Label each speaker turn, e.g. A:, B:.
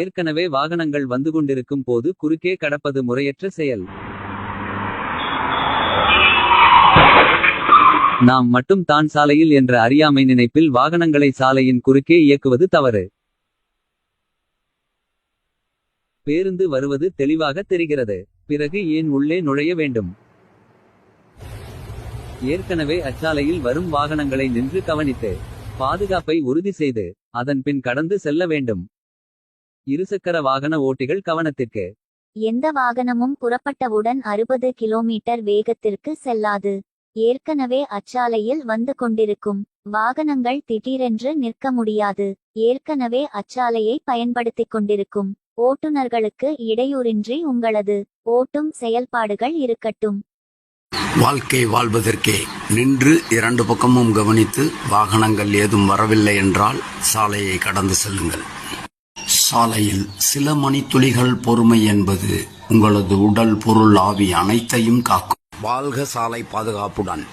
A: ஏற்கனவே வாகனங்கள் வந்து கொண்டிருக்கும் போது குறுக்கே கடப்பது முறையற்ற செயல். நாம் மட்டும் தான் சாலையில் என்ற அறியாமை நினைப்பில் வாகனங்களை சாலையின் குறுக்கே இயக்குவது தவறு. பேருந்து வருவது தெளிவாக தெரிகிறது. பிறகு ஏன் உள்ளே நுழைய வேண்டும்? ஏற்கனவே அச்சாலையில் வரும் வாகனங்களை நின்று கவனித்து பாதுகாப்பை உறுதி செய்து அதன் பின் கடந்து செல்ல வேண்டும். இருசக்கர வாகன ஓட்டிகள் கவனத்திற்கு.
B: எந்த வாகனமும் புறப்பட்டவுடன் 60 கிலோமீட்டர் வேகத்திற்கு செல்லாது. ஏற்கனவே அச்சாலையில் வந்து கொண்டிருக்கும் வாகனங்கள் திடீரென்று நிற்க முடியாது. ஏற்கனவே அச்சாலையை பயன்படுத்திக் கொண்டிருக்கும் ஓட்டுநர்களுக்கு இடையூறின்றி உங்களது ஓட்டும் செயல்பாடுகள் இருக்கட்டும்.
C: வாழ்க்கை வாழ்வதற்கே நின்று இரண்டு பக்கமும் கவனித்து வாகனங்கள் ஏதும் வரவில்லை என்றால் சாலையை கடந்து செல்லுங்கள். சாலையில் சில மணித்துளிகள் பொறுமை என்பது உங்களது உடல் பொருள் ஆவி அனைத்தையும் காக்கும். வாழ்க சாலை பாதுகாப்புடன்.